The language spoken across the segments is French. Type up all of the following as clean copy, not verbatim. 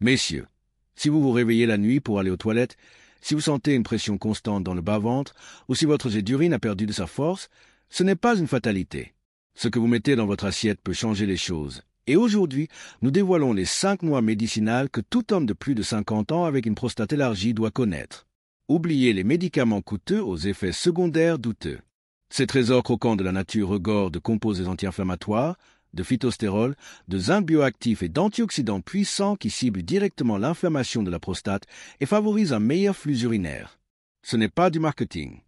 Messieurs, si vous vous réveillez la nuit pour aller aux toilettes, si vous sentez une pression constante dans le bas-ventre, ou si votre jet d'urine a perdu de sa force, ce n'est pas une fatalité. Ce que vous mettez dans votre assiette peut changer les choses. Et aujourd'hui, nous dévoilons les 5 noix médicinales que tout homme de plus de 50 ans avec une prostate élargie doit connaître. Oubliez les médicaments coûteux aux effets secondaires douteux. Ces trésors croquants de la nature regorgent de composés anti-inflammatoires, de phytostérol, de zinc bioactif et d'antioxydants puissants qui ciblent directement l'inflammation de la prostate et favorisent un meilleur flux urinaire. Ce n'est pas du marketing,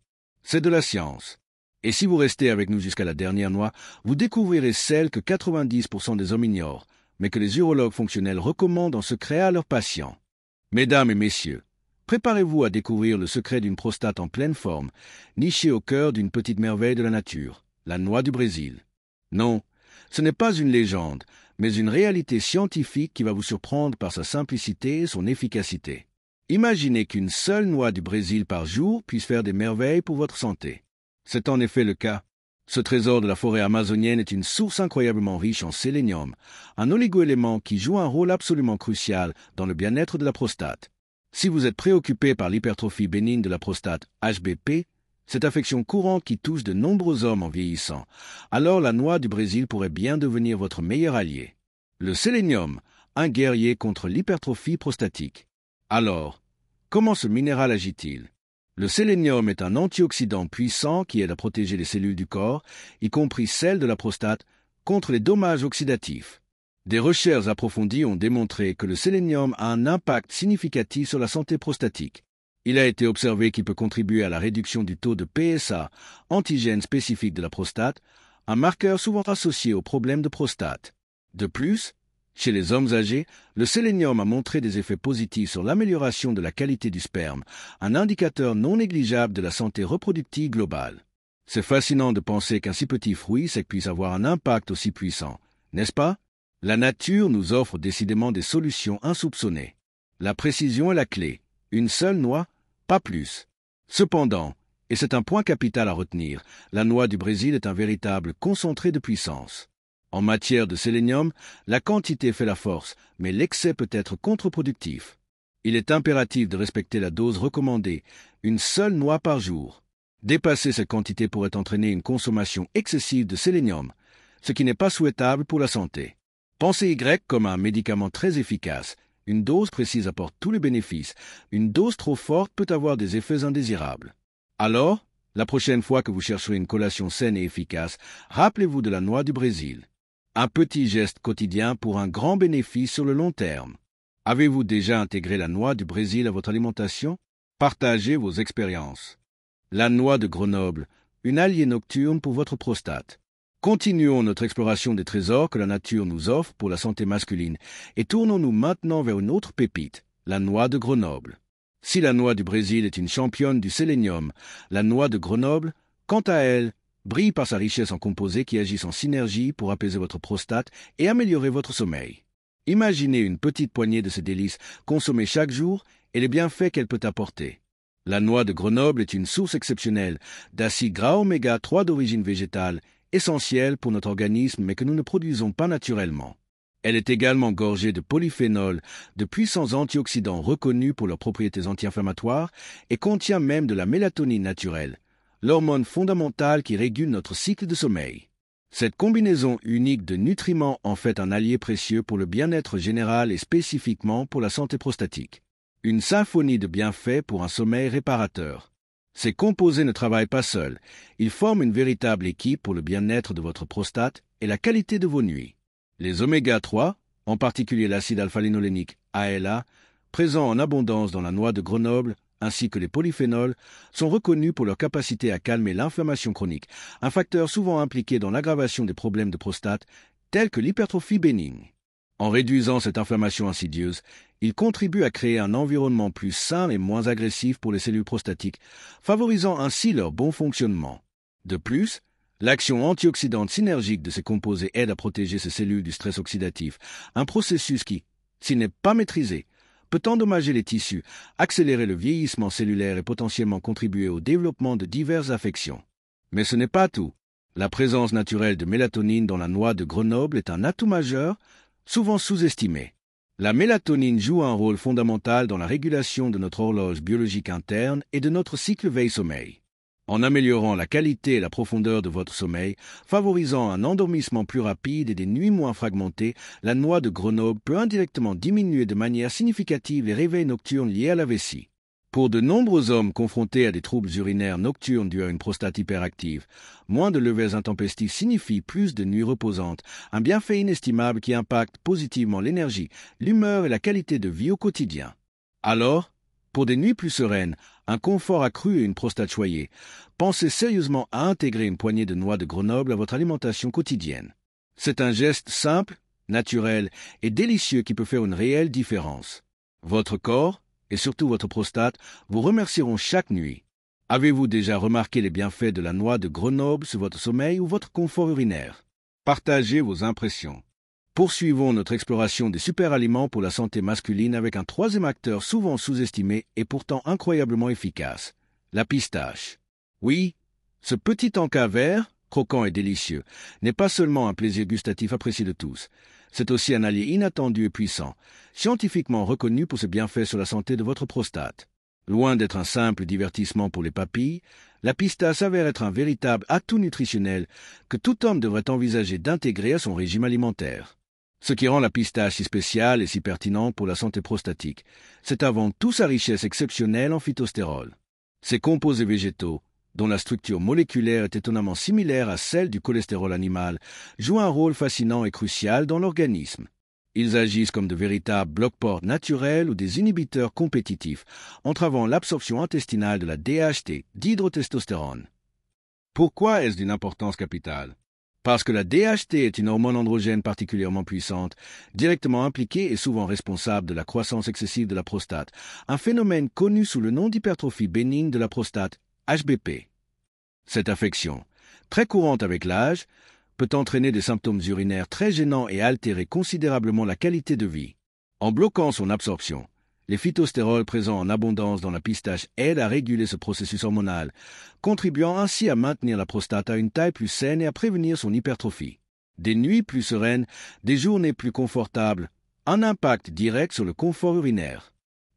c'est de la science. Et si vous restez avec nous jusqu'à la dernière noix, vous découvrirez celle que 90% des hommes ignorent, mais que les urologues fonctionnels recommandent en secret à leurs patients. Mesdames et messieurs, préparez-vous à découvrir le secret d'une prostate en pleine forme, nichée au cœur d'une petite merveille de la nature, la noix du Brésil. Non, ce n'est pas une légende, mais une réalité scientifique qui va vous surprendre par sa simplicité et son efficacité. Imaginez qu'une seule noix du Brésil par jour puisse faire des merveilles pour votre santé. C'est en effet le cas. Ce trésor de la forêt amazonienne est une source incroyablement riche en sélénium, un oligoélément qui joue un rôle absolument crucial dans le bien-être de la prostate. Si vous êtes préoccupé par l'hypertrophie bénigne de la prostate, HBP, cette affection courante qui touche de nombreux hommes en vieillissant, alors la noix du Brésil pourrait bien devenir votre meilleur allié. Le sélénium, un guerrier contre l'hypertrophie prostatique. Alors, comment ce minéral agit-il? Le sélénium est un antioxydant puissant qui aide à protéger les cellules du corps, y compris celles de la prostate, contre les dommages oxydatifs. Des recherches approfondies ont démontré que le sélénium a un impact significatif sur la santé prostatique. Il a été observé qu'il peut contribuer à la réduction du taux de PSA, antigène spécifique de la prostate, un marqueur souvent associé aux problèmes de prostate. De plus, chez les hommes âgés, le sélénium a montré des effets positifs sur l'amélioration de la qualité du sperme, un indicateur non négligeable de la santé reproductive globale. C'est fascinant de penser qu'un si petit fruit puisse avoir un impact aussi puissant, n'est-ce pas? La nature nous offre décidément des solutions insoupçonnées. La précision est la clé. Une seule noix, pas plus. Cependant, et c'est un point capital à retenir, la noix du Brésil est un véritable concentré de puissance. En matière de sélénium, la quantité fait la force, mais l'excès peut être contre-productif. Il est impératif de respecter la dose recommandée, une seule noix par jour. Dépasser cette quantité pourrait entraîner une consommation excessive de sélénium, ce qui n'est pas souhaitable pour la santé. Pensez Y comme un médicament très efficace. Une dose précise apporte tous les bénéfices. Une dose trop forte peut avoir des effets indésirables. Alors, la prochaine fois que vous chercherez une collation saine et efficace, rappelez-vous de la noix du Brésil. Un petit geste quotidien pour un grand bénéfice sur le long terme. Avez-vous déjà intégré la noix du Brésil à votre alimentation? Partagez vos expériences. La noix de Grenoble, une alliée nocturne pour votre prostate. Continuons notre exploration des trésors que la nature nous offre pour la santé masculine et tournons-nous maintenant vers une autre pépite, la noix de Grenoble. Si la noix du Brésil est une championne du sélénium, la noix de Grenoble, quant à elle, brille par sa richesse en composés qui agissent en synergie pour apaiser votre prostate et améliorer votre sommeil. Imaginez une petite poignée de ces délices consommées chaque jour et les bienfaits qu'elle peut apporter. La noix de Grenoble est une source exceptionnelle d'acides gras oméga 3 d'origine végétale, essentielle pour notre organisme mais que nous ne produisons pas naturellement. Elle est également gorgée de polyphénols, de puissants antioxydants reconnus pour leurs propriétés anti-inflammatoires et contient même de la mélatonine naturelle, l'hormone fondamentale qui régule notre cycle de sommeil. Cette combinaison unique de nutriments en fait un allié précieux pour le bien-être général et spécifiquement pour la santé prostatique. Une symphonie de bienfaits pour un sommeil réparateur. Ces composés ne travaillent pas seuls, ils forment une véritable équipe pour le bien-être de votre prostate et la qualité de vos nuits. Les oméga 3, en particulier l'acide alpha-linolénique ALA, présent en abondance dans la noix de Grenoble, ainsi que les polyphénols, sont reconnus pour leur capacité à calmer l'inflammation chronique, un facteur souvent impliqué dans l'aggravation des problèmes de prostate, tels que l'hypertrophie bénigne. En réduisant cette inflammation insidieuse, il contribue à créer un environnement plus sain et moins agressif pour les cellules prostatiques, favorisant ainsi leur bon fonctionnement. De plus, l'action antioxydante synergique de ces composés aide à protéger ces cellules du stress oxydatif, un processus qui, s'il n'est pas maîtrisé, peut endommager les tissus, accélérer le vieillissement cellulaire et potentiellement contribuer au développement de diverses affections. Mais ce n'est pas tout. La présence naturelle de mélatonine dans la noix de Grenoble est un atout majeur, souvent sous-estimé. La mélatonine joue un rôle fondamental dans la régulation de notre horloge biologique interne et de notre cycle veille-sommeil. En améliorant la qualité et la profondeur de votre sommeil, favorisant un endormissement plus rapide et des nuits moins fragmentées, la noix de Grenoble peut indirectement diminuer de manière significative les réveils nocturnes liés à la vessie. Pour de nombreux hommes confrontés à des troubles urinaires nocturnes dus à une prostate hyperactive, moins de levées intempestives signifie plus de nuits reposantes, un bienfait inestimable qui impacte positivement l'énergie, l'humeur et la qualité de vie au quotidien. Alors, pour des nuits plus sereines, un confort accru et une prostate choyée, pensez sérieusement à intégrer une poignée de noix de Grenoble à votre alimentation quotidienne. C'est un geste simple, naturel et délicieux qui peut faire une réelle différence. Votre corps, et surtout votre prostate, vous remercieront chaque nuit. Avez-vous déjà remarqué les bienfaits de la noix de Grenoble sur votre sommeil ou votre confort urinaire? Partagez vos impressions. Poursuivons notre exploration des super-aliments pour la santé masculine avec un troisième acteur souvent sous-estimé et pourtant incroyablement efficace, la pistache. Oui, ce petit encas vert, croquant et délicieux, n'est pas seulement un plaisir gustatif apprécié de tous, c'est aussi un allié inattendu et puissant, scientifiquement reconnu pour ses bienfaits sur la santé de votre prostate. Loin d'être un simple divertissement pour les papilles, la pistache s'avère être un véritable atout nutritionnel que tout homme devrait envisager d'intégrer à son régime alimentaire. Ce qui rend la pistache si spéciale et si pertinente pour la santé prostatique, c'est avant tout sa richesse exceptionnelle en phytostérol. Ces composés végétaux, dont la structure moléculaire est étonnamment similaire à celle du cholestérol animal, jouent un rôle fascinant et crucial dans l'organisme. Ils agissent comme de véritables blocs-portes naturels ou des inhibiteurs compétitifs, entravant l'absorption intestinale de la DHT, dihydrotestostérone. Pourquoi est-ce d'une importance capitale? Parce que la DHT est une hormone androgène particulièrement puissante, directement impliquée et souvent responsable de la croissance excessive de la prostate, un phénomène connu sous le nom d'hypertrophie bénigne de la prostate, HBP. Cette affection, très courante avec l'âge, peut entraîner des symptômes urinaires très gênants et altérer considérablement la qualité de vie. En bloquant son absorption, les phytostérols présents en abondance dans la pistache aident à réguler ce processus hormonal, contribuant ainsi à maintenir la prostate à une taille plus saine et à prévenir son hypertrophie. Des nuits plus sereines, des journées plus confortables, un impact direct sur le confort urinaire.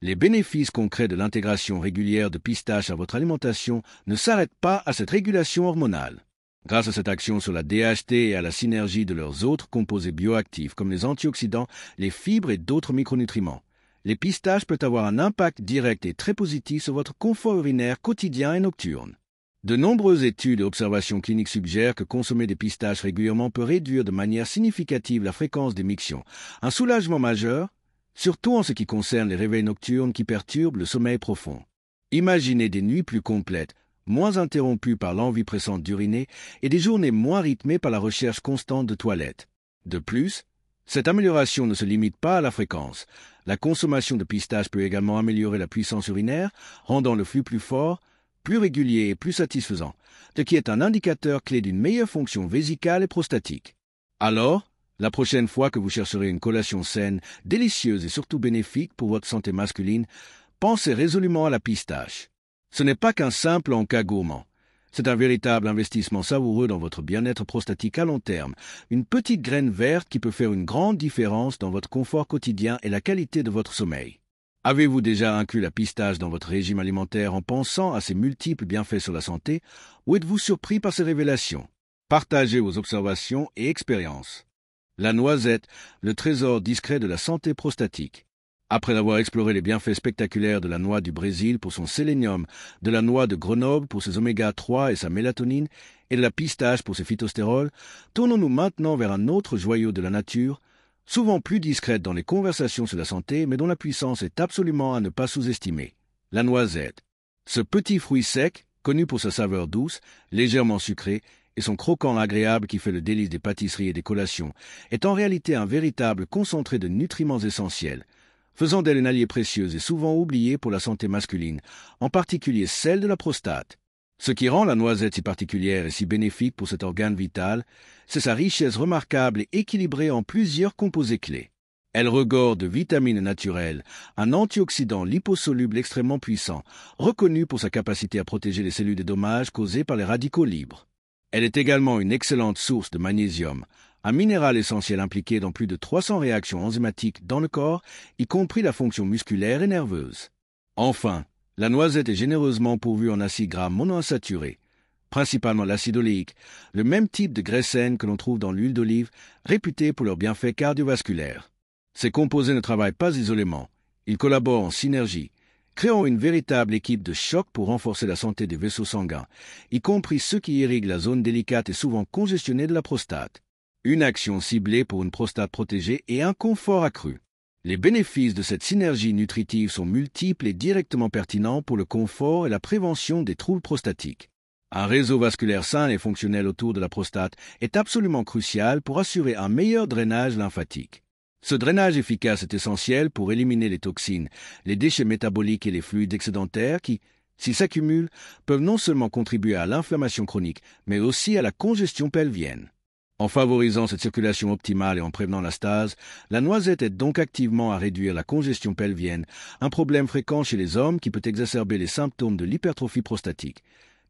Les bénéfices concrets de l'intégration régulière de pistaches à votre alimentation ne s'arrêtent pas à cette régulation hormonale. Grâce à cette action sur la DHT et à la synergie de leurs autres composés bioactifs comme les antioxydants, les fibres et d'autres micronutriments, les pistaches peuvent avoir un impact direct et très positif sur votre confort urinaire quotidien et nocturne. De nombreuses études et observations cliniques suggèrent que consommer des pistaches régulièrement peut réduire de manière significative la fréquence des mictions, un soulagement majeur, surtout en ce qui concerne les réveils nocturnes qui perturbent le sommeil profond. Imaginez des nuits plus complètes, moins interrompues par l'envie pressante d'uriner et des journées moins rythmées par la recherche constante de toilettes. De plus, cette amélioration ne se limite pas à la fréquence. La consommation de pistaches peut également améliorer la puissance urinaire, rendant le flux plus fort, plus régulier et plus satisfaisant, ce qui est un indicateur clé d'une meilleure fonction vésicale et prostatique. Alors, la prochaine fois que vous chercherez une collation saine, délicieuse et surtout bénéfique pour votre santé masculine, pensez résolument à la pistache. Ce n'est pas qu'un simple encas gourmand. C'est un véritable investissement savoureux dans votre bien-être prostatique à long terme, une petite graine verte qui peut faire une grande différence dans votre confort quotidien et la qualité de votre sommeil. Avez-vous déjà inclus la pistache dans votre régime alimentaire en pensant à ses multiples bienfaits sur la santé, ou êtes-vous surpris par ces révélations? Partagez vos observations et expériences. La noisette, le trésor discret de la santé prostatique. Après avoir exploré les bienfaits spectaculaires de la noix du Brésil pour son sélénium, de la noix de Grenoble pour ses oméga 3 et sa mélatonine, et de la pistache pour ses phytostérols, tournons-nous maintenant vers un autre joyau de la nature, souvent plus discrète dans les conversations sur la santé, mais dont la puissance est absolument à ne pas sous-estimer, la noisette. Ce petit fruit sec, connu pour sa saveur douce, légèrement sucrée, et son croquant agréable qui fait le délice des pâtisseries et des collations, est en réalité un véritable concentré de nutriments essentiels, faisant d'elle une alliée précieuse et souvent oubliée pour la santé masculine, en particulier celle de la prostate. Ce qui rend la noisette si particulière et si bénéfique pour cet organe vital, c'est sa richesse remarquable et équilibrée en plusieurs composés clés. Elle regorge de vitamines naturelles, un antioxydant liposoluble extrêmement puissant, reconnu pour sa capacité à protéger les cellules des dommages causés par les radicaux libres. Elle est également une excellente source de magnésium, un minéral essentiel impliqué dans plus de 300 réactions enzymatiques dans le corps, y compris la fonction musculaire et nerveuse. Enfin, la noisette est généreusement pourvue en acides gras monoinsaturés, principalement l'acide oléique, le même type de graisse saine que l'on trouve dans l'huile d'olive, réputée pour leurs bienfaits cardiovasculaires. Ces composés ne travaillent pas isolément, ils collaborent en synergie, créant une véritable équipe de choc pour renforcer la santé des vaisseaux sanguins, y compris ceux qui irriguent la zone délicate et souvent congestionnée de la prostate. Une action ciblée pour une prostate protégée et un confort accru. Les bénéfices de cette synergie nutritive sont multiples et directement pertinents pour le confort et la prévention des troubles prostatiques. Un réseau vasculaire sain et fonctionnel autour de la prostate est absolument crucial pour assurer un meilleur drainage lymphatique. Ce drainage efficace est essentiel pour éliminer les toxines, les déchets métaboliques et les fluides excédentaires qui, s'ils s'accumulent, peuvent non seulement contribuer à l'inflammation chronique, mais aussi à la congestion pelvienne. En favorisant cette circulation optimale et en prévenant la stase, la noisette aide donc activement à réduire la congestion pelvienne, un problème fréquent chez les hommes qui peut exacerber les symptômes de l'hypertrophie prostatique,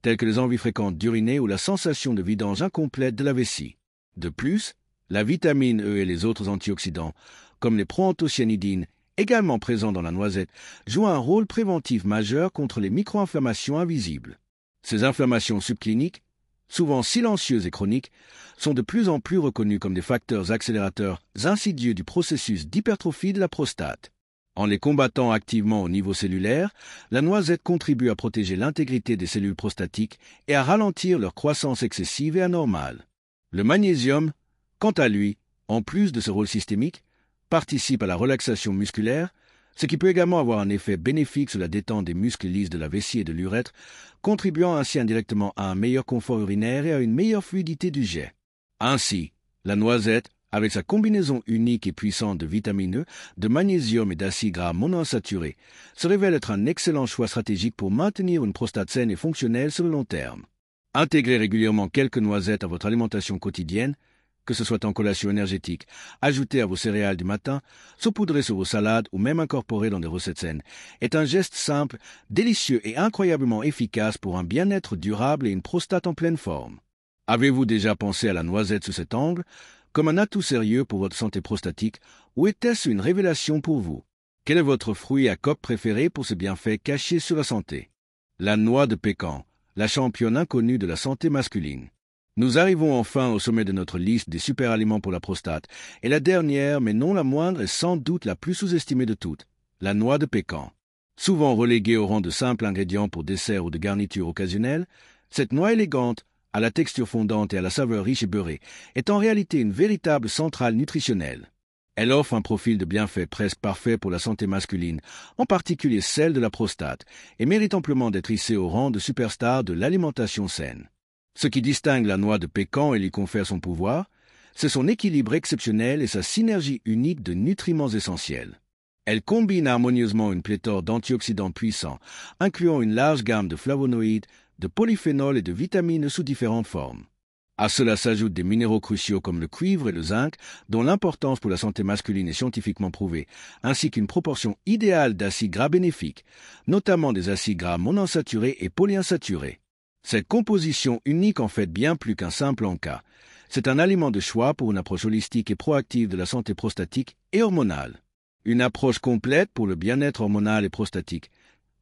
tels que les envies fréquentes d'uriner ou la sensation de vidange incomplète de la vessie. De plus, la vitamine E et les autres antioxydants, comme les proanthocyanidines, également présents dans la noisette, jouent un rôle préventif majeur contre les micro-inflammations invisibles. Ces inflammations subcliniques, souvent silencieuses et chroniques, sont de plus en plus reconnues comme des facteurs accélérateurs insidieux du processus d'hypertrophie de la prostate. En les combattant activement au niveau cellulaire, la noisette contribue à protéger l'intégrité des cellules prostatiques et à ralentir leur croissance excessive et anormale. Le magnésium, quant à lui, en plus de ce rôle systémique, participe à la relaxation musculaire, ce qui peut également avoir un effet bénéfique sur la détente des muscles lisses de la vessie et de l'urètre, contribuant ainsi indirectement à un meilleur confort urinaire et à une meilleure fluidité du jet. Ainsi, la noisette, avec sa combinaison unique et puissante de vitamine E, de magnésium et d'acides gras monoinsaturés, se révèle être un excellent choix stratégique pour maintenir une prostate saine et fonctionnelle sur le long terme. Intégrez régulièrement quelques noisettes à votre alimentation quotidienne, que ce soit en collation énergétique, ajoutée à vos céréales du matin, saupoudrée sur vos salades ou même incorporée dans des recettes saines, est un geste simple, délicieux et incroyablement efficace pour un bien-être durable et une prostate en pleine forme. Avez-vous déjà pensé à la noisette sous cet angle, comme un atout sérieux pour votre santé prostatique, ou était-ce une révélation pour vous? Quel est votre fruit à coque préféré pour ce bienfait caché sur la santé? La noix de pécan, la championne inconnue de la santé masculine. Nous arrivons enfin au sommet de notre liste des super-aliments pour la prostate, et la dernière, mais non la moindre, est sans doute la plus sous-estimée de toutes, la noix de pécan. Souvent reléguée au rang de simple ingrédient pour dessert ou de garniture occasionnelle, cette noix élégante, à la texture fondante et à la saveur riche et beurrée, est en réalité une véritable centrale nutritionnelle. Elle offre un profil de bienfait presque parfait pour la santé masculine, en particulier celle de la prostate, et mérite amplement d'être hissée au rang de superstar de l'alimentation saine. Ce qui distingue la noix de pécan et lui confère son pouvoir, c'est son équilibre exceptionnel et sa synergie unique de nutriments essentiels. Elle combine harmonieusement une pléthore d'antioxydants puissants, incluant une large gamme de flavonoïdes, de polyphénols et de vitamines sous différentes formes. À cela s'ajoutent des minéraux cruciaux comme le cuivre et le zinc, dont l'importance pour la santé masculine est scientifiquement prouvée, ainsi qu'une proportion idéale d'acides gras bénéfiques, notamment des acides gras monoinsaturés et polyinsaturés. Cette composition unique en fait bien plus qu'un simple encas. C'est un aliment de choix pour une approche holistique et proactive de la santé prostatique et hormonale. Une approche complète pour le bien-être hormonal et prostatique.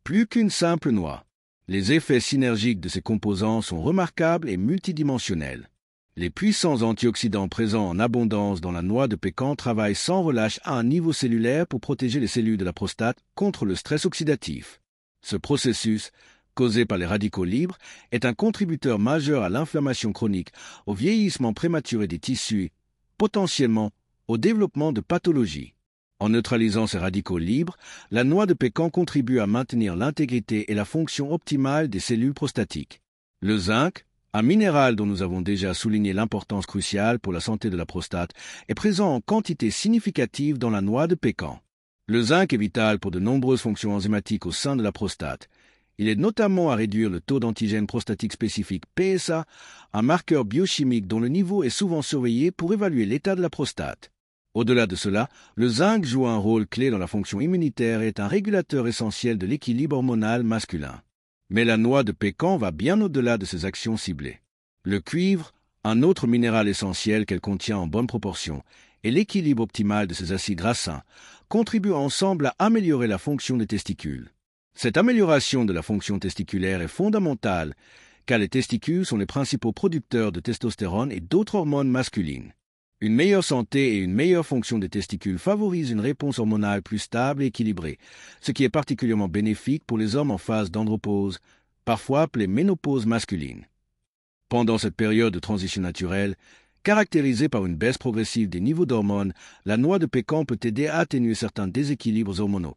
Plus qu'une simple noix. Les effets synergiques de ces composants sont remarquables et multidimensionnels. Les puissants antioxydants présents en abondance dans la noix de pécan travaillent sans relâche à un niveau cellulaire pour protéger les cellules de la prostate contre le stress oxydatif. Ce processus, causé par les radicaux libres, est un contributeur majeur à l'inflammation chronique, au vieillissement prématuré des tissus, potentiellement au développement de pathologies. En neutralisant ces radicaux libres, la noix de pécan contribue à maintenir l'intégrité et la fonction optimale des cellules prostatiques. Le zinc, un minéral dont nous avons déjà souligné l'importance cruciale pour la santé de la prostate, est présent en quantité significative dans la noix de pécan. Le zinc est vital pour de nombreuses fonctions enzymatiques au sein de la prostate. Il aide notamment à réduire le taux d'antigène prostatique spécifique PSA, un marqueur biochimique dont le niveau est souvent surveillé pour évaluer l'état de la prostate. Au-delà de cela, le zinc joue un rôle clé dans la fonction immunitaire et est un régulateur essentiel de l'équilibre hormonal masculin. Mais la noix de pécan va bien au-delà de ces actions ciblées. Le cuivre, Un autre minéral essentiel qu'elle contient en bonne proportion et l'équilibre optimal de ces acides gras sains contribuent ensemble à améliorer la fonction des testicules. Cette amélioration de la fonction testiculaire est fondamentale car les testicules sont les principaux producteurs de testostérone et d'autres hormones masculines. Une meilleure santé et une meilleure fonction des testicules favorisent une réponse hormonale plus stable et équilibrée, ce qui est particulièrement bénéfique pour les hommes en phase d'andropause, parfois appelée ménopause masculine. Pendant cette période de transition naturelle, caractérisée par une baisse progressive des niveaux d'hormones, la noix de pécan peut aider à atténuer certains déséquilibres hormonaux,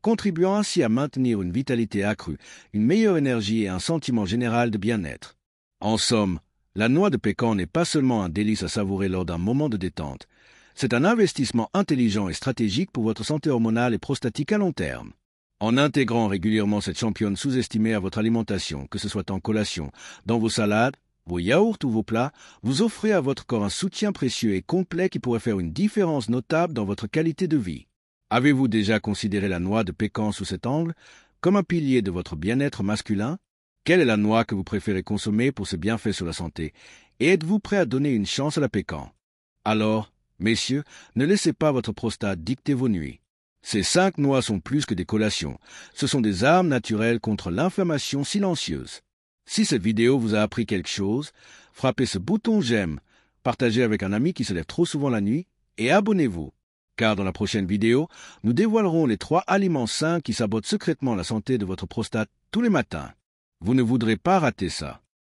contribuant ainsi à maintenir une vitalité accrue, une meilleure énergie et un sentiment général de bien-être. En somme, la noix de pécan n'est pas seulement un délice à savourer lors d'un moment de détente, c'est un investissement intelligent et stratégique pour votre santé hormonale et prostatique à long terme. En intégrant régulièrement cette championne sous-estimée à votre alimentation, que ce soit en collation, dans vos salades, vos yaourts ou vos plats, vous offrez à votre corps un soutien précieux et complet qui pourrait faire une différence notable dans votre qualité de vie. Avez-vous déjà considéré la noix de pécan sous cet angle, comme un pilier de votre bien-être masculin? Quelle est la noix que vous préférez consommer pour ses bienfaits sur la santé? Et êtes-vous prêt à donner une chance à la pécan? Alors, messieurs, ne laissez pas votre prostate dicter vos nuits. Ces 5 noix sont plus que des collations. Ce sont des armes naturelles contre l'inflammation silencieuse. Si cette vidéo vous a appris quelque chose, frappez ce bouton j'aime, partagez avec un ami qui se lève trop souvent la nuit et abonnez-vous. Car dans la prochaine vidéo, nous dévoilerons les 3 aliments sains qui sabotent secrètement la santé de votre prostate tous les matins. Vous ne voudrez pas rater ça.